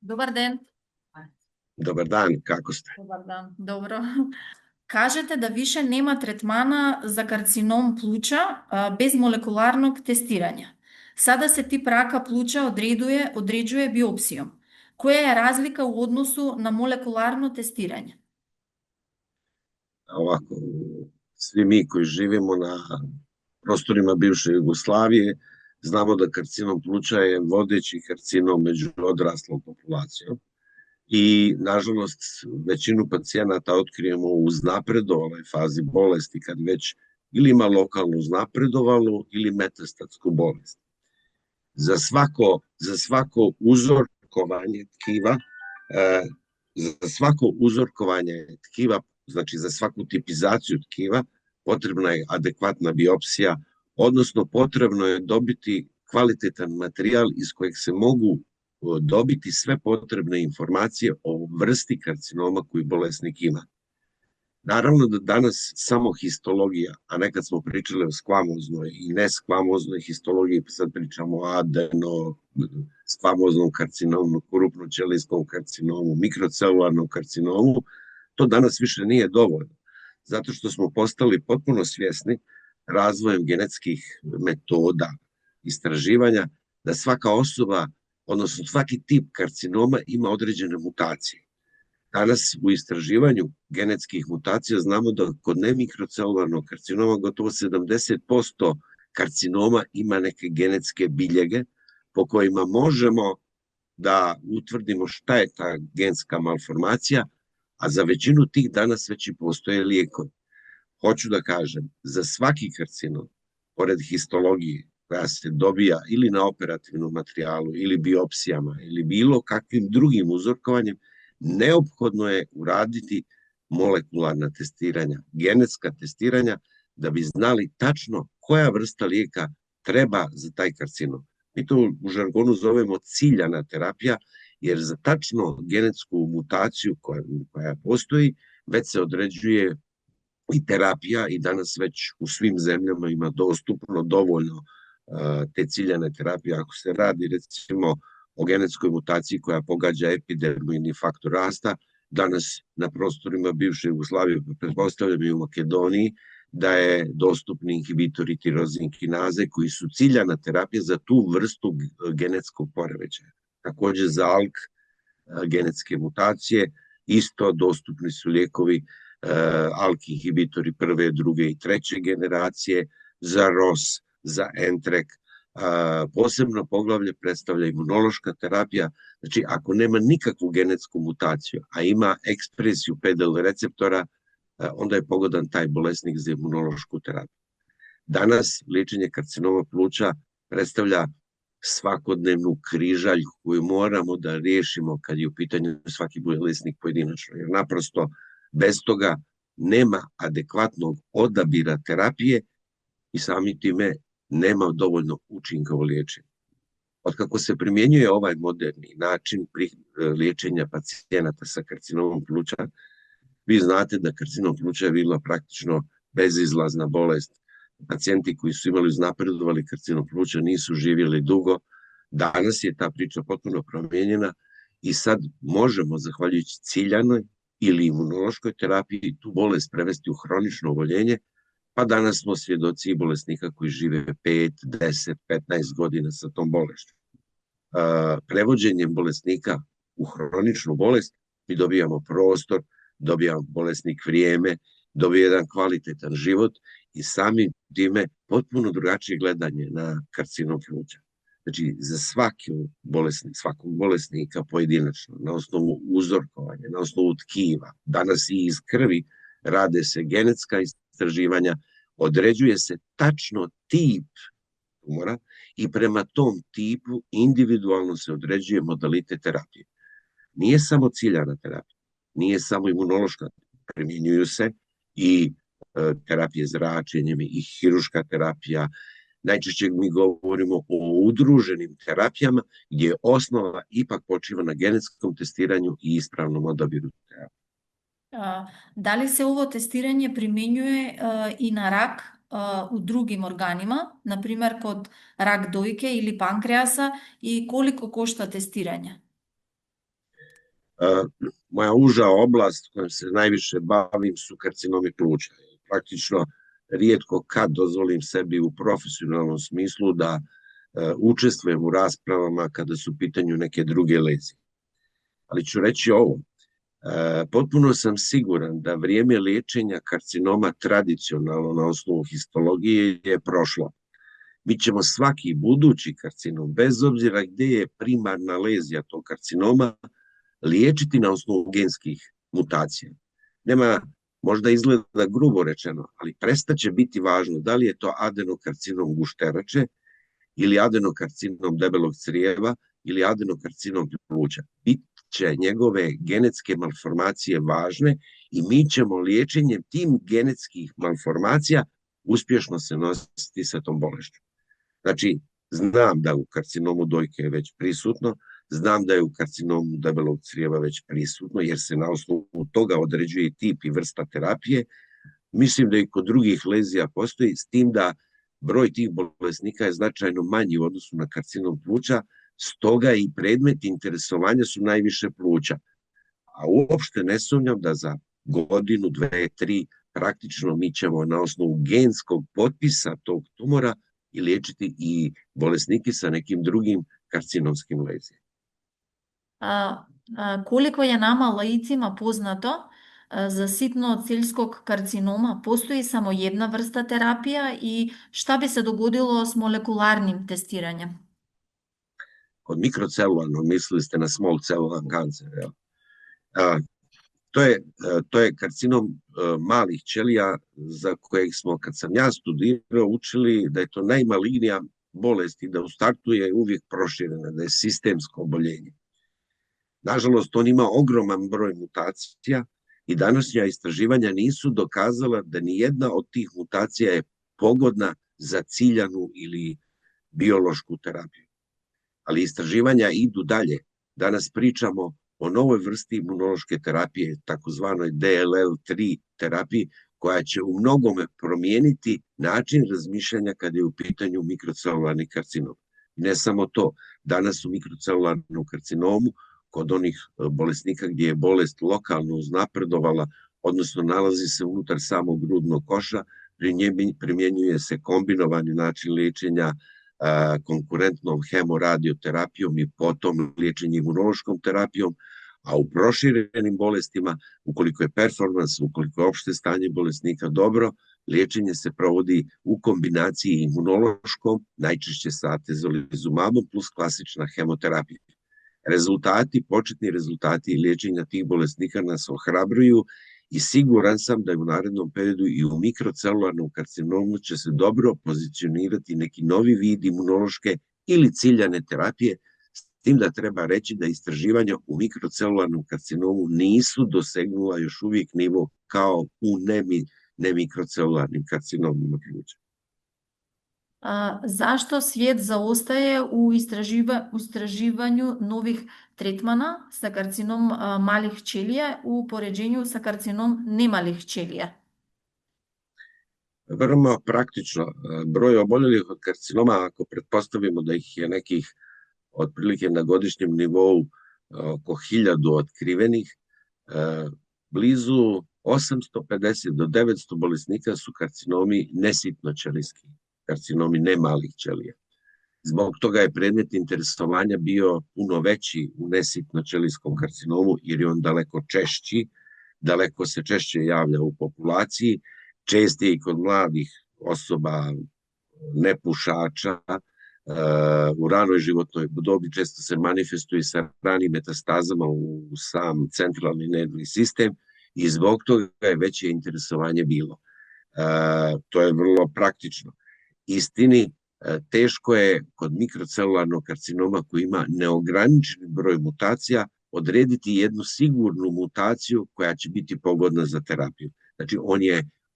Dobar den. Dobar dan, kako ste? Dobar dan. Dobro. Кажете да више нема третмана за карцином плуча без молекуларnog тестирање. Сада се тип рака плуча одреđuje биопсијом. Која е разлика у односу на молекуларно тестирање? Ovako, svi mi koji živimo na prostorima bivše Jugoslavije znamo da karcinom pluća je vodeći karcinom među odraslom populacijom i, nažalost, većinu pacijenata otkrijemo u uznapredovaloj fazi bolesti, kad već ili ima lokalno uznapredovalu ili metastatsku bolest. Za svako uzorkovanje tkiva, znači za svaku tipizaciju tkiva, potrebna je adekvatna biopsija, odnosno potrebno je dobiti kvalitetan materijal iz kojeg se mogu dobiti sve potrebne informacije o vrsti karcinoma koju bolesnik ima. Naravno da danas samo histologija, a nekad smo pričali o skvamoznoj i neskvamoznoj histologiji, pa sad pričamo o skvamoznom karcinomu, krupnoćelijskom karcinomu, mikrocelularnom karcinomu, to danas više nije dovoljno, zato što smo postali potpuno svjesni razvojem genetskih metoda istraživanja da svaka osoba, odnosno svaki tip karcinoma ima određene mutacije. Danas u istraživanju genetskih mutacija znamo da kod nemikrocelularnog karcinoma gotovo 70% karcinoma ima neke genetske biljege po kojima možemo da utvrdimo šta je ta genska malformacija, a za većinu tih danas već i postoje lijekovi. Hoću da kažem, za svaki karcinom, pored histologije koja se dobija ili na operativnom materijalu, ili biopsijama, ili bilo kakvim drugim uzorkovanjem, neophodno je uraditi molekularna testiranja, genetska testiranja, da bi znali tačno koja vrsta lijeka treba za taj karcinom. Mi to u žargonu zovemo ciljana terapija, jer za tačno genetsku mutaciju koja postoji, već se određuje i terapija i danas već u svim zemljama ima dostupno dovoljno te ciljane terapije. Ako se radi recimo o genetskoj mutaciji koja pogađa epidermoidni faktor rasta, danas na prostorima bivše Jugoslavije, pretpostavljam i u Makedoniji, da je dostupni inhibitori tirozin kinaze koji su ciljana terapija za tu vrstu genetskog poremećaja. Takođe za ALK genetske mutacije isto dostupni su lijekovi ALK inhibitori prve, druge i treće generacije, za ROS, za ENTREK. Posebno poglavlje predstavlja imunološka terapija. Znači, ako nema nikakvu genetsku mutaciju, a ima ekspresiju PDL receptora, onda je pogodan taj bolesnik za imunološku terapiju. Danas liječenje karcinoma pluća predstavlja svakodnevnu križaljku koju moramo da riješimo kad je u pitanju svaki bolesnik pojedinačno, jer naprosto bez toga nema adekvatnog odabira terapije i sami time nema dovoljno učinka u liječenju. Otkako se primjenjuje ovaj moderni način liječenja pacijenata sa karcinomom pluća, vi znate da karcinom pluća je bila praktično bezizlazna bolest. Pacijenti koji su imali uznapredovali karcinom pluća nisu živjeli dugo. Danas je ta priča potpuno promijenjena i sad možemo, zahvaljujući ciljanoj ili imunološkoj terapiji, tu bolest prevesti u hronično oboljenje, pa danas smo svjedoci bolesnika koji žive 5, 10, 15 godina sa tom bolešću. Prevođenjem bolesnika u hroničnu bolest mi dobijamo prostor, dobijamo bolesnik vrijeme, dobije jedan kvalitetan život i samim time potpuno drugačije gledanje na karcinom pluća. Znači, za svakog bolesnika pojedinačno, na osnovu uzorkovanja, na osnovu tkiva, danas i iz krvi, rade se genetska istraživanja, određuje se tačno tip tumora i prema tom tipu individualno se određuje modalitet terapije. Nije samo ciljana terapija, nije samo imunološka, primjenjuju se i terapije zračenjem i hiruška terapija. Najčešće mi govorimo o udruženim terapijama gdje osnova ipak počiva na genetskom testiranju i ispravnom odabiru terapije. Da li se ovo testiranje primjenjuje i na rak u drugim organima, na primjer kod rak dojke ili pankreasa, i koliko košta testiranje? Moja uža oblast kojom se najviše bavim su karcinomi pluća. Praktično rijetko kad dozvolim sebi u profesionalnom smislu da učestvujem u raspravama kada su u pitanju neke druge lezije. Ali ću reći ovo, potpuno sam siguran da vrijeme liječenja karcinoma tradicionalno na osnovu histologije je prošlo. Mi ćemo svaki budući karcinom, bez obzira gdje je primarna lezija tog karcinoma, liječiti na osnovu genskih mutacija. Nema, možda izgleda grubo rečeno, ali prestaće biti važno da li je to adenokarcinom gušterače ili adenokarcinom debelog crijeva ili adenokarcinom pluća. Bit će njegove genetske malformacije važne i mi ćemo liječenjem tim genetskih malformacija uspješno se nositi sa tom bolešću. Znači, znam da u karcinomu dojke je već prisutno, znam da je u karcinomu debelog crijeva već prisutno, jer se na osnovu toga određuje tip i vrsta terapije. Mislim da i kod drugih lezija postoji, s tim da broj tih bolesnika je značajno manji u odnosu na karcinom pluća, stoga i predmet interesovanja su najviše pluća. A uopšte ne sumnjam da za godinu, 2, 3, praktično mi ćemo na osnovu genskog potpisa tog tumora i liječiti i bolesnike sa nekim drugim karcinomskim lezijama. Koliko je nama laicima poznato, za sitno-ciljskog karcinoma postoji samo jedna vrsta terapija i šta bi se dogodilo s molekularnim testiranjem? Kod mikrocelularnog mislili ste na small cellular cancer. To je karcinom malih ćelija za kojeg smo, kad sam ja studirao, učili da je to najmalignija bolest i da u startu je uvijek proširena, da je sistemsko oboljenje. Nažalost, on ima ogroman broj mutacija i današnja istraživanja nisu dokazala da ni jedna od tih mutacija je pogodna za ciljanu ili biološku terapiju. Ali istraživanja idu dalje. Danas pričamo o novoj vrsti imunološke terapije, takozvanoj DLL3 terapiji, koja će u mnogome promijeniti način razmišljanja kada je u pitanju mikrocelularni karcinom. Ne samo to, danas u mikrocelularnom karcinomu, kod onih bolesnika gdje je bolest lokalno uznapredovala, odnosno nalazi se unutar samog grudnog koša, primjenjuje se kombinovani način liječenja konkurentnom hemoradioterapijom i potom liječenje imunološkom terapijom, a u proširenim bolestima, ukoliko je performans, ukoliko je opšte stanje bolesnika dobro, liječenje se provodi u kombinaciji imunološkom, najčešće sa atezolizumabom plus klasična hemoterapija. Početni rezultati liječenja tih bolesnika nas ohrabruju i siguran sam da u narednom periodu i u mikrocelularnom karcinomu će se dobro pozicionirati neki novi vid imunološke ili ciljane terapije, s tim da treba reći da istraživanja u mikrocelularnom karcinomu nisu dosegnula još uvijek nivo kao u nemikrocelularnim karcinomima pluća. Zašto svijet zaostaje u istraživanju novih tretmana sa karcinom malih ćelija u poređenju sa karcinom nemalih ćelija? Vrlo praktično. Broj oboljelih od karcinoma, ako pretpostavimo da ih je nekih otprilike na godišnjem nivou oko 1000 otkrivenih, blizu 850 do 900 bolesnika su karcinomi nesitnoćelijski, karcinomi nemalih ćelija. Zbog toga je predmet interesovanja bio puno veći u nesitnoćelijskom karcinomu, jer je on daleko češći, daleko se češće javlja u populaciji, čest je i kod mladih osoba, nepušača, u ranoj životnoj dobi često se manifestuje sa ranim metastazama u sam centralni nervni sistem i zbog toga je veće interesovanje bilo. To je vrlo praktično. Istini, teško je kod mikrocelularnog karcinoma koji ima neograničen broj mutacija odrediti jednu sigurnu mutaciju koja će biti pogodna za terapiju. Znači,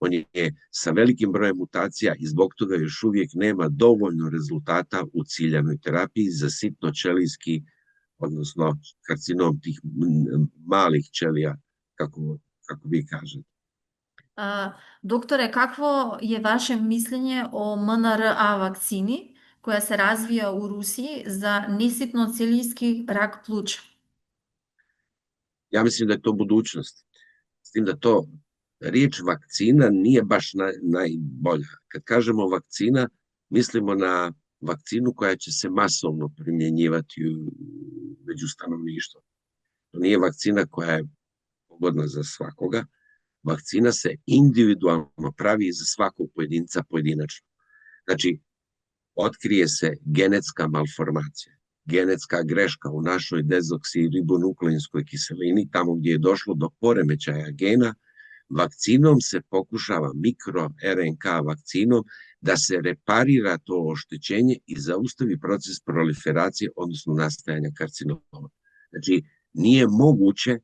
on je sa velikim brojem mutacija i zbog toga još uvijek nema dovoljno rezultata u ciljanoj terapiji za sitnoćelijski, odnosno karcinom tih malih ćelija, kako vi kažete. Doktore, kakvo je vaše mišljenje o mRNA vakcini koja se razvija u Rusiji za nesitnoćelijski rak pluća? Ja mislim da je to budućnost. S tim da to riječ vakcina nije baš najbolja. Kad kažemo vakcina, mislimo na vakcinu koja će se masovno primjenjivati među stanovništvom. To nije vakcina koja je pogodna za svakoga. Vakcina se individualno pravi za svakog pojedinca pojedinačno. Znači, otkrije se genetska malformacija, genetska greška u našoj dezoksiribonukleinskoj kiselini, tamo gdje je došlo do poremećaja gena, vakcinom se pokušava, mikro-RNK vakcinom, da se reparira to oštećenje i zaustavi proces proliferacije, odnosno nastajanja karcinoma. Znači, nije moguće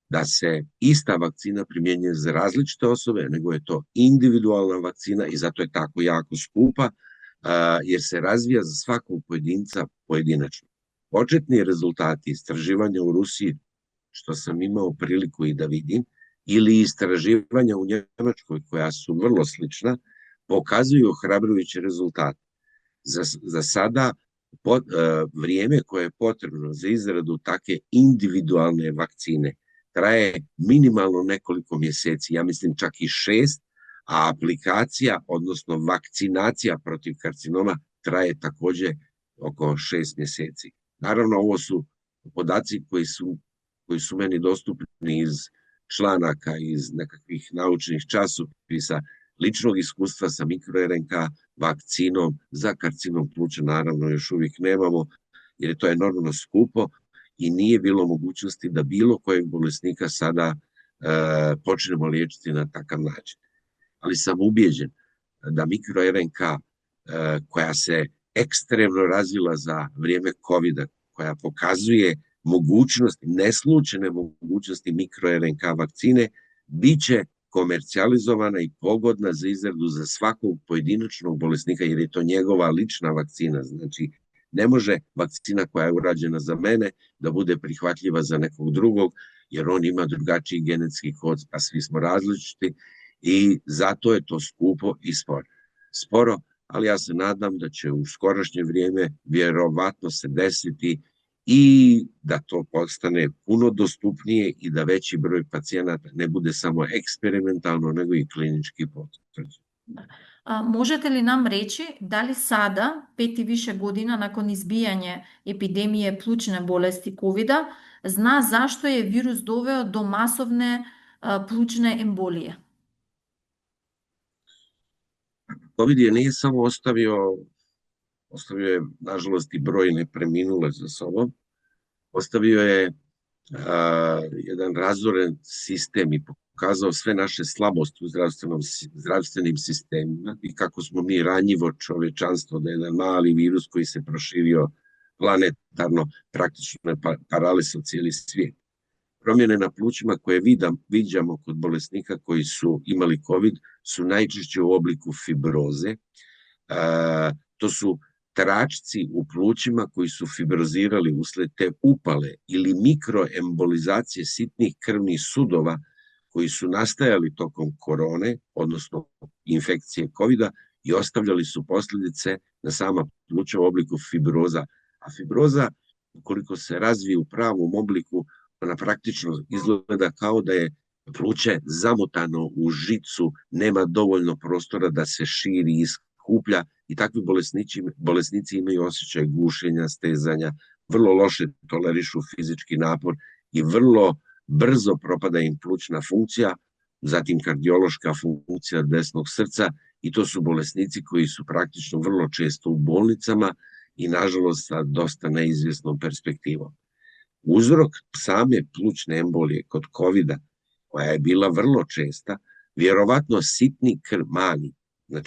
da se ista vakcina primjenjuje za različite osobe, nego je to individualna vakcina i zato je tako jako skupa, jer se razvija za svakog pojedinca pojedinačno. Početni rezultati istraživanja u Rusiji, što sam imao priliku i da vidim, ili istraživanja u Njemačkoj, koja su vrlo slična, pokazuju ohrabrujuće rezultate. Za sada vrijeme koje je potrebno za izradu takve individualne vakcine traje minimalno nekoliko mjeseci, ja mislim čak i 6, a aplikacija, odnosno vakcinacija protiv karcinoma traje također oko 6 mjeseci. Naravno, ovo su podaci koji su meni dostupni iz članaka, iz nekakvih naučnih časopisa, ličnog iskustva sa mikro-RNK vakcinom za karcinom pluća naravno još uvijek nemamo, jer je to enormno skupo i nije bilo mogućnosti da bilo kojeg bolesnika sada počnemo liječiti na takav način. Ali sam ubijeđen da mikro-RNK koja se ekstremno razvila za vrijeme COVID-a, koja pokazuje mogućnosti, neslučajne mogućnosti mikro-RNK vakcine, bit će komercijalizovana i pogodna za izradu za svakog pojedinačnog bolesnika, jer je to njegova lična vakcina. Znači, ne može vakcina koja je urađena za mene da bude prihvatljiva za nekog drugog, jer on ima drugačiji genetski kod, a svi smo različiti i zato je to skupo i sporo. Sporo, ali ja se nadam da će u skorašnje vrijeme vjerovatno se desiti i da to postane puno dostupnije i da veći broj pacijenata ne bude samo eksperimentalno, nego i klinički potvrđen. Možete li nam reći da li sada, 5 i više godina nakon izbijanja epidemije plućne bolesti COVID-a, zna zašto je virus doveo do masovne plućne embolije? COVID je nije samo ostavio je, nažalost, i brojne preminule za sobom, ostavio je jedan razoren sistem i pokazao sve naše slabosti u zdravstvenim sistemima i kako smo mi ranjivo čovječanstvo, da je jedan mali virus koji se proširio planetarno, praktično je paralisao cijeli svijet. Promjene na plućima koje viđamo kod bolesnika koji su imali COVID su najčešće u obliku fibroze. To su tračci u plućima koji su fibrozirali usled te upale ili mikroembolizacije sitnih krvnih sudova koji su nastajali tokom korone, odnosno infekcije COVID-a, i ostavljali su posljedice na sama pluća u obliku fibroza. A fibroza, ukoliko se razvije u pravom obliku, ona praktično izgleda kao da je pluće zamotano u žicu, nema dovoljno prostora da se širi i skuplja i takvi bolesnici imaju osjećaj gušenja, stezanja, vrlo loše tolerišu fizički napor i vrlo brzo propada im plućna funkcija, zatim kardiološka funkcija desnog srca i to su bolesnici koji su praktično vrlo često u bolnicama i nažalost sa dosta neizvjesnom perspektivom. Uzrok same plućne embolije kod COVID-a, koja je bila vrlo česta, vjerovatno sitni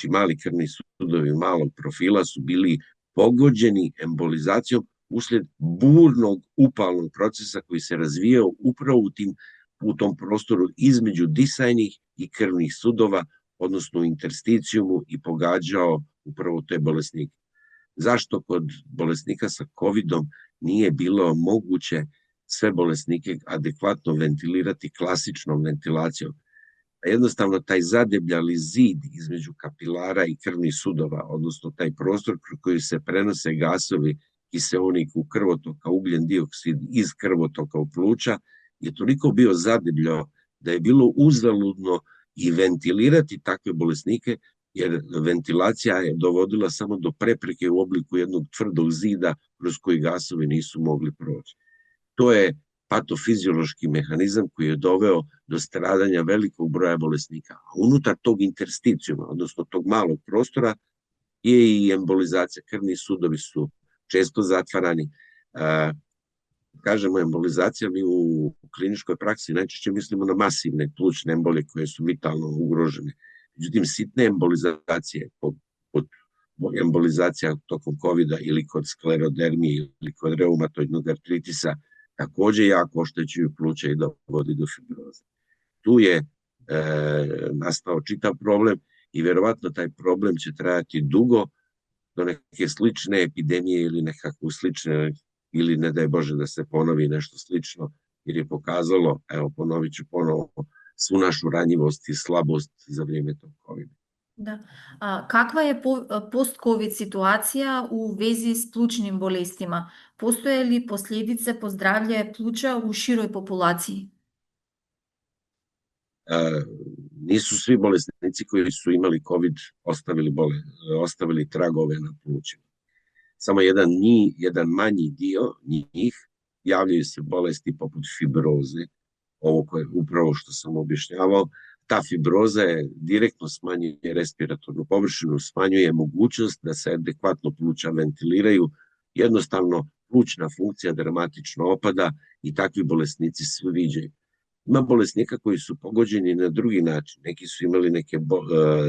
mali krvni sudovi malog profila su bili pogođeni embolizacijom uslijed burnog upalnog procesa koji se razvijao upravo u tom prostoru između disajnih i krvnih sudova, odnosno u intersticijumu, i pogađao upravo te bolesnike. Zašto kod bolesnika sa COVID-om nije bilo moguće sve bolesnike adekvatno ventilirati klasičnom ventilacijom? Jednostavno, taj zadebljali zid između kapilara i krvnih sudova, odnosno taj prostor kroz koji se prenose gasovi, kiseonik u krvotoka, ugljen dioksid iz krvotoka u pluća, je toliko bio zadebljao da je bilo uzaludno i ventilirati takve bolesnike, jer ventilacija je dovodila samo do prepreke u obliku jednog tvrdog zida kroz koji gasovi nisu mogli proći. To je patofiziološki mehanizam koji je doveo do stradanja velikog broja bolesnika. A unutar tog intersticijuma, odnosno tog malog prostora, je i embolizacija. Krvni sudovi su često zatvarani. Kažemo embolizacija, mi u kliničkoj praksi najčešće mislimo na masivne plućne embolije koje su vitalno ugrožene. Međutim, sitne embolizacije, pod embolizacija tokom COVID-a ili kod sklerodermije ili kod reumatoidnog artritisa, takođe jako oštećuju pluća i dovodi do fibroze. Tu je nastao čitav problem i verovatno taj problem će trajati dugo do neke slične epidemije ili nekakvu slične, ili ne daj Bože da se ponovi nešto slično, jer je pokazalo, evo ponovit ću ponovo, svu našu ranjivost i slabost za vrijeme tog COVID. Da. Kakva je post-COVID situacija u vezi s plućnim bolestima? Postoje li posljedice po zdravlje pluća u široj populaciji? Nisu svi bolesnici koji su imali COVID ostavili tragove na plućima. Samo jedan manji dio njih javljaju se bolesti poput fibroze, ovo koje upravo što sam objašnjavao. Ta fibroza je direktno smanjuje respiratornu površinu, smanjuje mogućnost da se adekvatno pluća ventiliraju, jednostavno plućna funkcija dramatično opada i takvi bolesnici se viđaju. Ima bolesnika koji su pogođeni na drugi način, neki su imali neke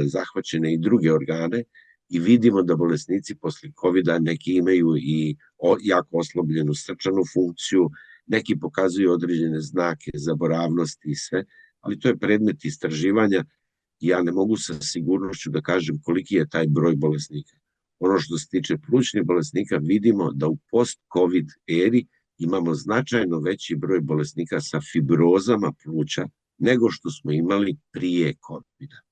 zahvaćene i druge organe i vidimo da bolesnici posle COVID-a neki imaju i jako oslabljenu srčanu funkciju, neki pokazuju određene znake zaboravnosti i sve, ali to je predmet istraživanja i ja ne mogu sa sigurnošću da kažem koliki je taj broj bolesnika. Ono što se tiče plućnih bolesnika, vidimo da u post-COVID eri imamo značajno veći broj bolesnika sa fibrozama pluća nego što smo imali prije COVID-a.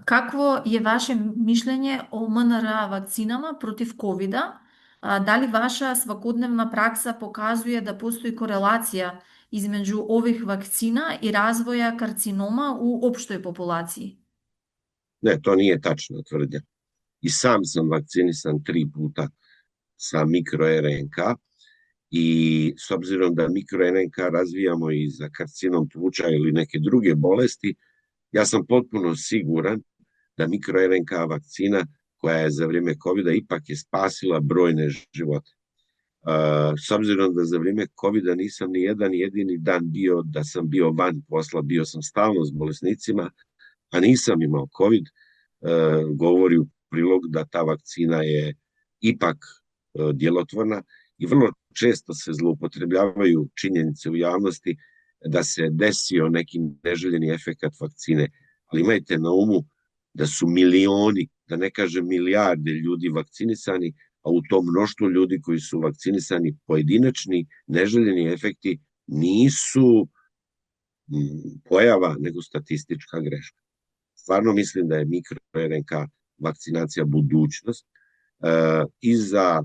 Kakvo je vaše mišljenje o mRNA vakcinama protiv COVID-a? Da li vaša svakodnevna praksa pokazuje da postoji korelacija između ovih vakcina i razvoja karcinoma u opštoj populaciji? Ne, to nije tačna tvrdnja. I sam sam vakcinisan 3 puta sa mikro-RNK i s obzirom da mikro-RNK razvijamo i za karcinom pluća ili neke druge bolesti, ja sam potpuno siguran da mikro-RNK vakcina koja je za vrijeme COVID-a ipak je spasila brojne živote. S obzirom da za vrijeme COVID-a nisam ni jedan jedini dan da sam bio van posla, bio sam stalno s bolesnicima, a nisam imao COVID, govori u prilog da ta vakcina je ipak djelotvorna i vrlo često se zloupotrebljavaju činjenice u javnosti da se desio neki neželjeni efekat vakcine, ali imajte na umu da su milioni, da ne kažem milijarde ljudi vakcinisani, a u tom mnoštvu ljudi koji su vakcinisani pojedinačni neželjeni efekti nisu pojava, nego statistička greška. Stvarno mislim da je mikro-RNK vakcinacija budućnost i za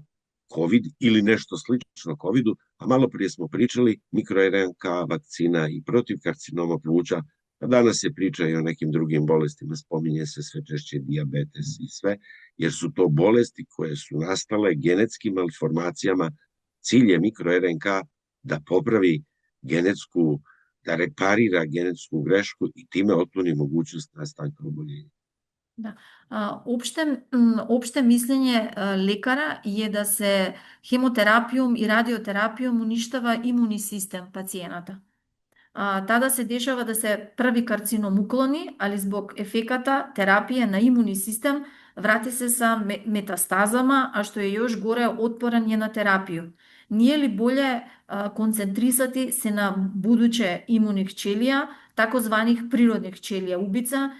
COVID ili nešto slično COVID-u, a malo prije smo pričali mikro-RNK vakcina i protiv karcinoma pluća, a danas se priča i o nekim drugim bolestima, spominje se sve češće dijabetes i sve, jer su to bolesti koje su nastale genetskim malformacijama. Cilj je mikro-RNK da popravi genetsku, da reparira genetsku grešku i time otkloni mogućnost nastanka oboljenja. Da. Opšte mišljenje lekara je da se hemoterapijom i radioterapijom uništava imunni sistem pacijenata. Tada se dešava da se prvi karcinom ukloni, ali zbog efekata terapije na imunni sistem vrati se sa metastazama, a što je još gore otporan je na terapiju. Nije li bolje koncentrisati se na buduće imunih ćelija, takozvanih prirodnih ćelija ubica?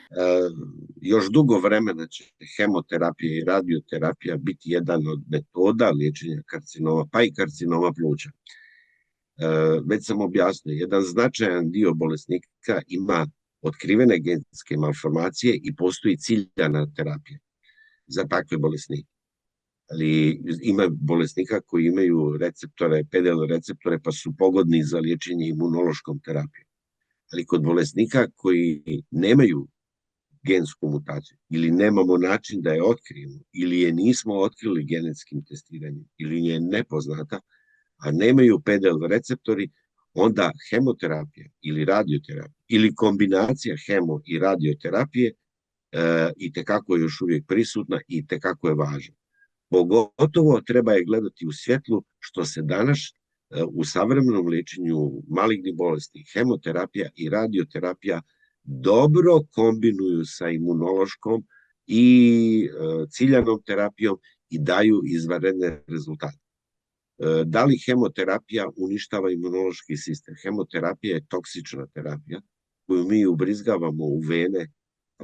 Još dugo vremena će hemoterapija i radioterapija biti jedan od metoda liječenja karcinoma, pa i karcinoma pluća. Već sam objasnio, jedan značajan dio bolesnika ima otkrivene genetske malformacije i postoji ciljana terapija za takve bolesnike. ali ima bolesnika koji imaju receptore, PDL receptore, pa su pogodni za liječenje imunološkom terapijom. Ali kod bolesnika koji nemaju gensku mutaciju ili nemamo način da je otkrijemo ili je nismo otkrili genetskim testiranjem ili je nepoznata, a nemaju PDL receptori, onda hemoterapija ili radioterapija ili kombinacija hemo i radioterapije i tekako je još uvijek prisutna i tekako je važna. Pogotovo treba je gledati u svjetlu što se danas u savremenom liječenju malignih bolesti, hemoterapija i radioterapija dobro kombinuju sa imunološkom i ciljanom terapijom i daju izvanredne rezultate. Da li hemoterapija uništava imunološki sistem? Hemoterapija je toksična terapija koju mi ubrizgavamo u vene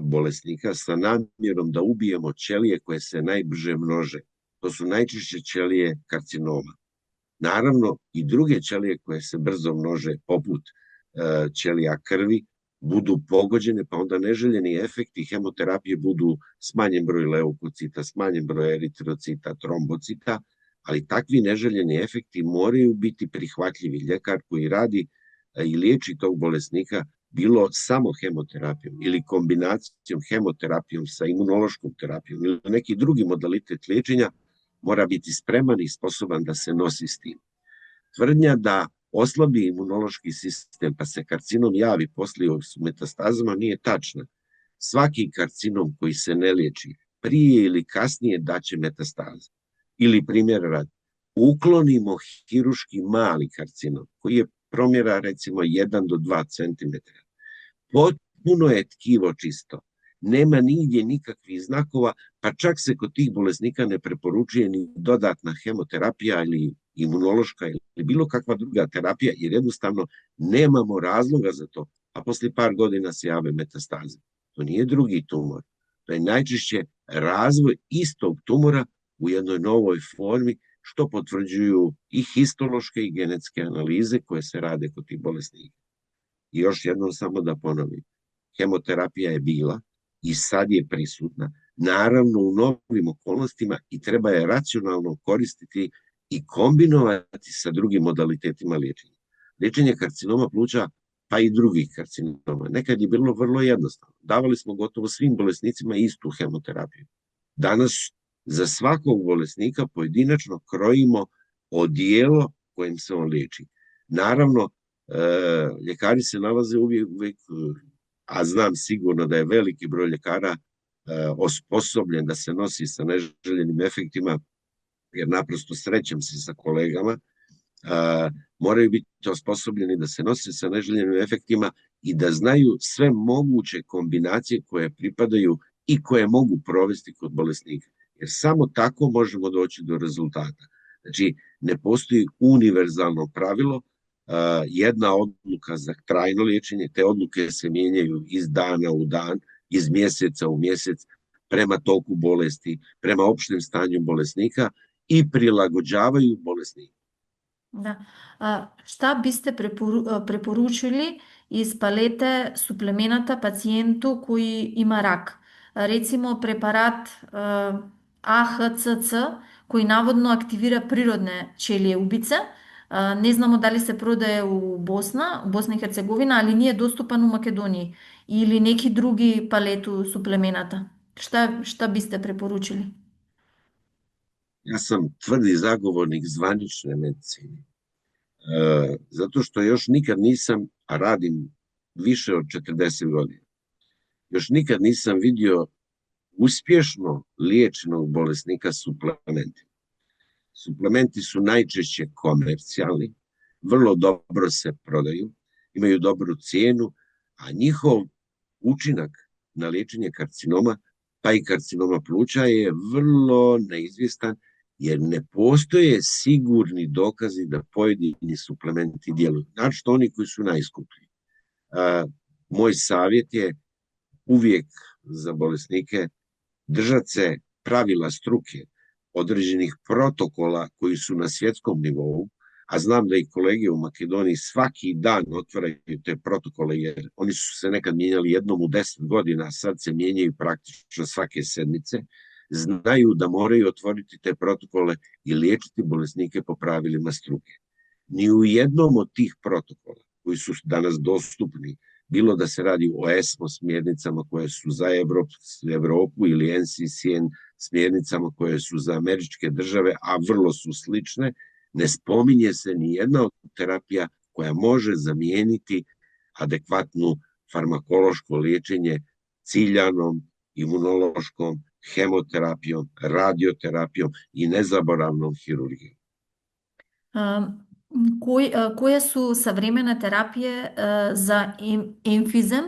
bolesnika sa namjerom da ubijemo ćelije koje se najbrže množe. To su najčešće ćelije karcinoma. Naravno, i druge ćelije koje se brzo množe, poput ćelija krvi, budu pogođene, pa onda neželjeni efekti hemoterapije budu smanjen broj leukocita, smanjen broj eritrocita, trombocita, ali takvi neželjeni efekti moraju biti prihvatljivi. Ljekar koji radi i liječi tog bolesnika bilo samo hemoterapijom ili kombinacijom hemoterapijom sa imunološkom terapijom ili neki drugi modalitet liječenja, mora biti spreman i sposoban da se nosi s tim. Tvrdnja da oslabi imunološki sistem pa se karcinom javi poslije s metastazama nije tačna. Svaki karcinom koji se ne liječi prije ili kasnije daće metastaze. Ili primjer radi, uklonimo hiruški mali karcinom koji je promjera recimo 1 do 2 cm. Potpuno je tkivo čisto. Nema nigdje nikakvih znakova, pa čak se kod tih bolesnika ne preporučuje ni dodatna hemoterapija ili imunološka ili bilo kakva druga terapija, jer jednostavno nemamo razloga za to, a poslije par godina se jave metastaze. To nije drugi tumor. To je najčešće razvoj istog tumora u jednoj novoj formi, što potvrđuju i histološke i genetske analize koje se rade kod tih bolesnika. I još jednom samo da ponovim, hemoterapija je bila i sad je prisutna, naravno u novim okolnostima i treba je racionalno koristiti i kombinovati sa drugim modalitetima liječenja. Liječenje karcinoma pluća, pa i drugih karcinoma, nekad je bilo vrlo jednostavno. Davali smo gotovo svim bolesnicima istu hemoterapiju. Danas za svakog bolesnika pojedinačno krojimo odijelo kojim se on liječi. Naravno, ljekari se nalaze uvijek, a znam sigurno da je veliki broj ljekara osposobljen da se nosi sa neželjenim efektima, jer naprosto srećem se sa kolegama, moraju biti osposobljeni da se nose sa neželjenim efektima i da znaju sve moguće kombinacije koje pripadaju i koje mogu provesti kod bolesnika. Jer samo tako možemo doći do rezultata. Znači, ne postoji univerzalno pravilo, jedna odluka za trajno liječenje, te odluke se mijenjaju iz dana u dan, iz mjeseca u mjesec, prema toku bolesti, prema opštem stanju bolesnika i prilagođavaju bolesnika. Da. Šta biste preporučili iz palete suplemenata pacijentu koji ima rak? Recimo preparat AHCC koji navodno aktivira prirodne ćelije ubice. Ne znamo da li se prodaje u Bosna i Hercegovina, ali nije dostupan u Makedoniji. Ili neki drugi paletu suplemenata. Šta biste preporučili? Ja sam tvrdi zagovornik zvanične medicine. Zato što još nikad nisam, a radim više od 40 godina, još nikad nisam vidio uspješno liječenog bolesnika suplementima. Suplementi su najčešće komercijalni, vrlo dobro se prodaju, imaju dobru cijenu, a njihov učinak na liječenje karcinoma, pa i karcinoma pluća je vrlo neizvjestan, jer ne postoje sigurni dokazi da pojedini suplementi djeluju. Znači oni koji su najskuplji. Moj savjet je uvijek za bolesnike držati se pravila struke, određenih protokola koji su na svjetskom nivou, a znam da i kolege u Makedoniji svaki dan otvaraju te protokole, jer oni su se nekad mijenjali jednom u 10 godina, a sad se mijenjaju praktično svake sedmice. znaju da moraju otvoriti te protokole i liječiti bolesnike po pravilima struke. Ni u jednom od tih protokola koji su danas dostupni, bilo da se radi o ESMO smjernicama koje su za Evropu ili NCCN smjernicama koje su za američke države, a vrlo su slične, ne spominje se ni jedna od terapija koja može zamijeniti adekvatnu farmakološko liječenje ciljanom, imunološkom, hemoterapijom, radioterapijom i nezaboravnom hirurgijom. Koje su savremene terapije za emfizem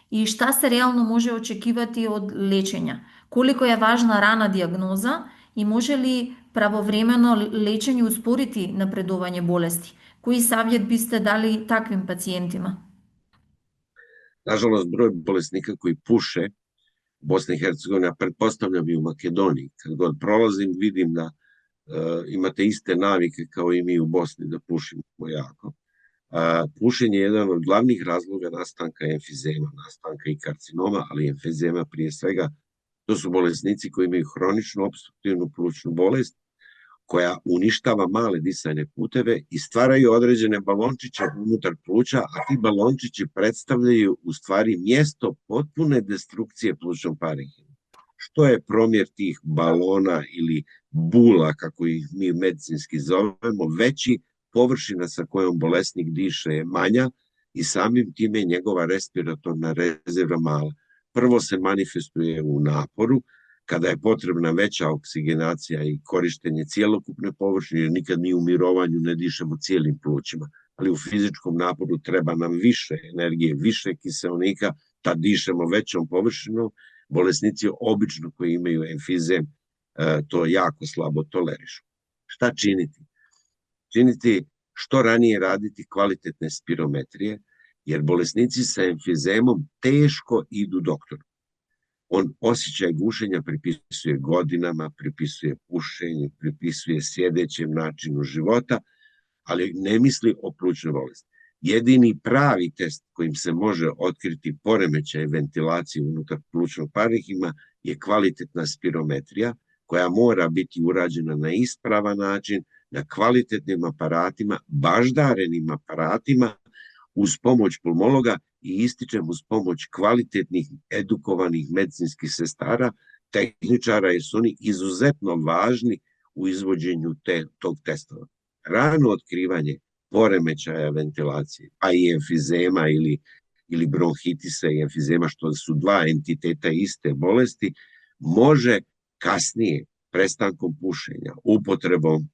i šta se realno može očekivati od lečenja? Koliko je važna rana dijagnoza i može li pravovremeno lečenje usporiti napredovanje bolesti? Koji savjet biste dali takvim pacijentima? Nažalost, broj bolesnika koji puše u Bosni i Hercegovini, a pretpostavljam i u Makedoniji, kad god prolazim vidim da imate iste navike kao i mi u Bosni da pušimo jako. Pušenje je jedan od glavnih razloga nastanka emfizema, nastanka i karcinoma, ali emfizema prije svega. To su bolesnici koji imaju hroničnu opstruktivnu plućnu bolest koja uništava male disajne puteve i stvaraju određene balončiće unutar pluća, a ti balončići predstavljaju u stvari mjesto potpune destrukcije plućnog parenhima. Što je promjer tih balona ili bula, kako ih mi medicinski zovemo, veći, površina sa kojom bolesnik diše je manja i samim time njegova respiratorna rezerva mala. Prvo se manifestuje u naporu, kada je potrebna veća oksigenacija i korištenje cijelokupne površine, jer nikad mi u mirovanju ne dišemo cijelim plućima, ali u fizičkom naporu treba nam više energije, više kiseonika, tad dišemo većom površinom. Bolesnici obično koji imaju emfizem to jako slabo tolerišu. Šta činiti? Činiti što ranije raditi kvalitetne spirometrije, jer bolesnici sa emfizemom teško idu doktoru. On osjećaj gušenja pripisuje godinama, pripisuje pušenju, pripisuje sjedećem načinu života, ali ne misli o plućnoj bolesti. Jedini pravi test kojim se može otkriti poremećaj ventilacije unutar plućnog parenhima je kvalitetna spirometrija koja mora biti urađena na ispravan način, na kvalitetnim aparatima, baždarenim aparatima, uz pomoć pulmologa i ističem uz pomoć kvalitetnih edukovanih medicinskih sestara, tehničara, jer su oni izuzetno važni u izvođenju tog testova. Rano otkrivanje poremećaja ventilacije, a i emfizema ili bronhitisa i emfizema, što su dva entiteta iste bolesti, može kasnije prestankom pušenja, upotrebom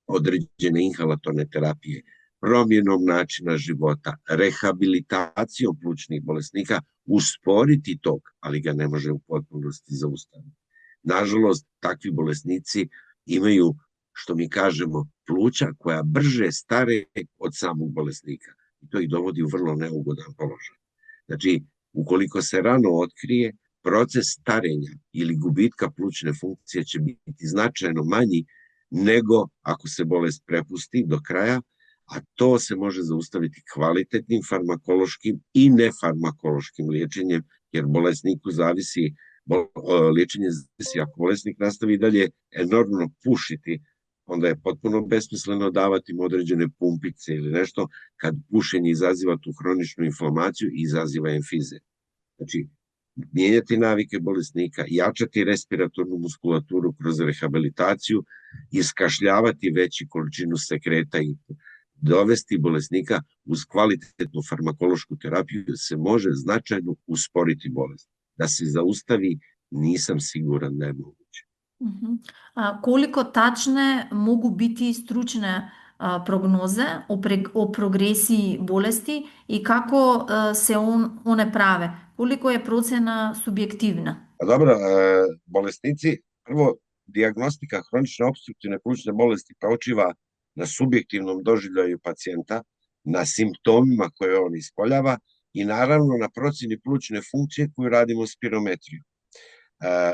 određene inhalatorne terapije, promjenom načina života, rehabilitacijom plućnih bolesnika usporiti tok, ali ga ne može u potpunosti zaustaviti. Nažalost, takvi bolesnici imaju, što mi kažemo, pluća koja brže stare od samog bolesnika. I to ih dovodi u vrlo neugodan položaj. Znači, ukoliko se rano otkrije, proces starenja ili gubitka plućne funkcije će biti značajno manji nego ako se bolest prepusti do kraja, a to se može zaustaviti kvalitetnim farmakološkim i nefarmakološkim liječenjem, jer bolesniku zavisi, liječenje zavisi, ako bolesnik nastavi dalje enormno pušiti, onda je potpuno besmisleno davati mu određene pumpice ili nešto, kad pušenje izaziva tu hroničnu inflamaciju i izaziva emfize. Znači, mijenjati navike bolesnika, jačati respiratornu muskulaturu kroz rehabilitaciju, iskašljavati veću količinu sekreta i dovesti bolesnika uz kvalitetnu farmakološku terapiju se može značajno usporiti bolest. Da se zaustavi, nisam siguran da je moguće. Koliko tačne mogu biti stručne prognoze o progresiji bolesti i kako se one prave? Koliko je procjena subjektivna? Dobro, bolesnici, prvo, dijagnostika hronične opstruktivne plućne bolesti počiva na subjektivnom doživljaju pacijenta, na simptomima koje on ispoljava i naravno na procjeni plućne funkcije koju radimo spirometriju.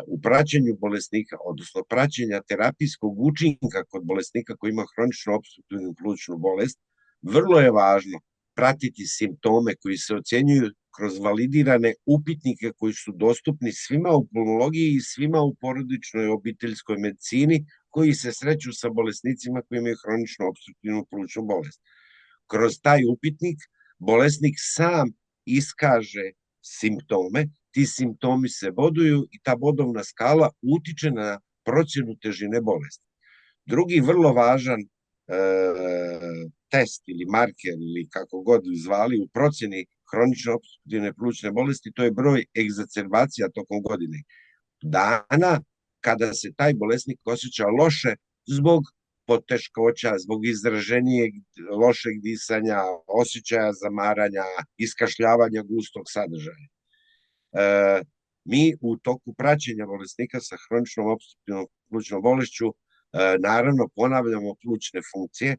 U praćenju bolesnika, odnosno praćenja terapijskog učinka kod bolesnika koji ima hroničnu opstruktivnu plućnu bolest, vrlo je važno pratiti simptome koji se ocenjuju kroz validirane upitnike koji su dostupni svima u pulmologiji i svima u porodičnoj obiteljskoj medicini koji se sreću sa bolesnicima koji imaju hroničnu opstruktivnu plućnu bolest. Kroz taj upitnik bolesnik sam iskaže simptome, ti simptomi se boduju i ta bodovna skala utiče na procjenu težine bolesti. Drugi vrlo važan test ili marker ili kako god zvali u procjeni hronične opstruktivne plućne bolesti, to je broj egzacerbacija tokom godine. Dana kada se taj bolesnik osjeća loše zbog poteškoća, zbog izraženijeg lošeg disanja, osjećaja zamaranja, iskašljavanja gustog sadržaja. Mi u toku praćenja bolesnika sa hroničnom opstruktivnom plućnom bolešću naravno ponavljamo plućne funkcije,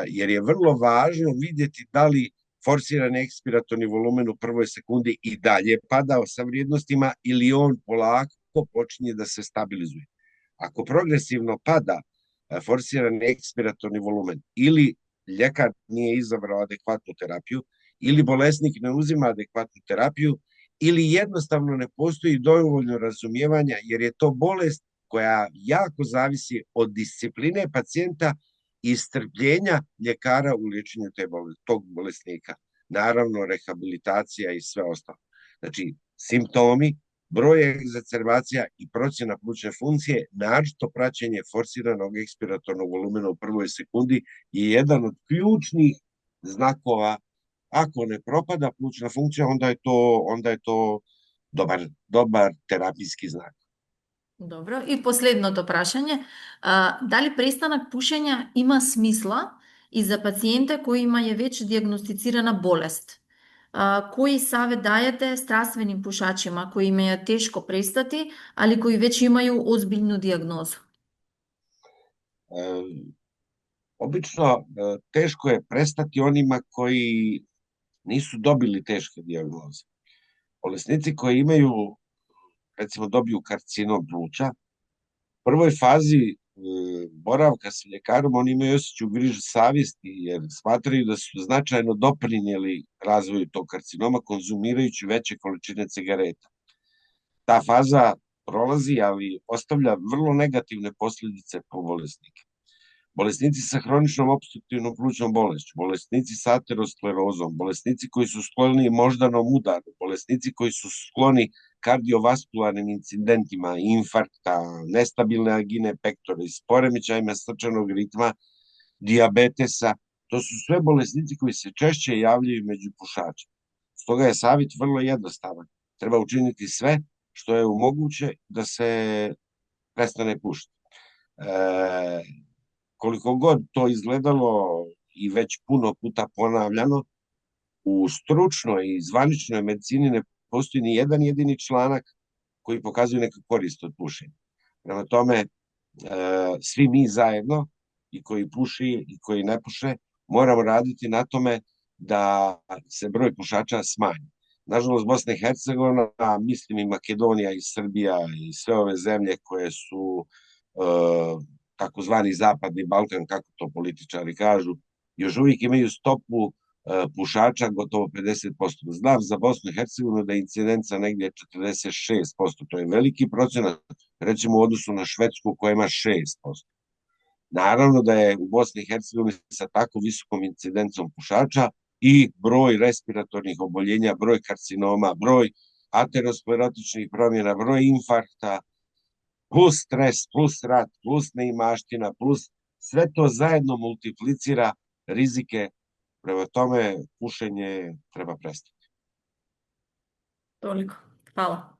jer je vrlo važno vidjeti da li forsirani ekspiratorni volumen u prvoj sekundi i dalje padao sa vrijednostima ili on polako počinje da se stabilizuje. Ako progresivno pada forsirani ekspiratorni volumen ili ljekar nije izabrao adekvatnu terapiju ili bolesnik ne uzima adekvatnu terapiju ili jednostavno ne postoji dovoljno razumijevanja jer je to bolest koja jako zavisi od discipline pacijenta i strpljenja ljekara u liječenju tog bolesnika. Naravno, rehabilitacija i sve ostalo. Znači, simptomi, broj egzacerbacija i procjena plućne funkcije, naročito praćenje forsiranog ekspiratornog volumena u prvoj sekundi je jedan od ključnih znakova. Ako ne propada plućna funkcija, onda je to dobar terapijski znak. Dobro, и последното прашање, дали престанак пушење има смисла и за пациенте кои имаје веќе диагностицирана болест? Кои savjet дајете страственим пушачима кои имају тешко престати, али кои веќе имају озбилну диагнозу? Obično teško je prestati onima koji nisu dobili teške dijagnoze. Bolesnici koji imaju, recimo dobiju karcinom pluća, u prvoj fazi boravka sa ljekarom oni imaju osjećaj griže savjesti jer smatraju da su značajno doprinijeli razvoju tog karcinoma konzumirajući veće količine cigareta. Ta faza prolazi, ali ostavlja vrlo negativne posljedice po bolesnike. Bolesnici sa hroničnom opstruktivnom plućnom bolešću, bolesnici sa aterosklerozom, bolesnici koji su skloni moždanom udaru, bolesnici koji su skloni kardiovaskularnim incidentima, infarkta, nestabilne angine pectoris, s poremećajima srčanog ritma, dijabetesa, to su sve bolesnici koji se češće javljaju među pušačima. Stoga je savjet vrlo jednostavan. Treba učiniti sve što je moguće da se prestane pušiti. Koliko god to izgledalo i već puno puta ponavljano, u stručnoj i zvaničnoj medicini ne postoji ni jedan jedini članak koji pokazuje neku korist od pušenja. Prema tome, svi mi zajedno, i koji puši i koji ne puše, moramo raditi na tome da se broj pušača smanji. Nažalost, Bosna i Hercegovina, mislim i Makedonija i Srbija i sve ove zemlje koje su takozvani Zapadni Balkan, kako to političari kažu, još uvijek imaju stopu pušača gotovo 50%. Znam za Bosnu i Hercegovinu da je incidenca negdje 46%, to je veliki procenat, recimo u odnosu na Švedsku koja ima 6%. Naravno da je u Bosni i Hercegovini sa tako visokom incidencom pušača i broj respiratornih oboljenja, broj karcinoma, broj aterosklerotičnih promjena, broj infarkta, plus stres, plus rat, plus neimaština, plus sve to zajedno multiplicira rizike. Prema tome, pušenje treba prestati. Toliko. Hvala.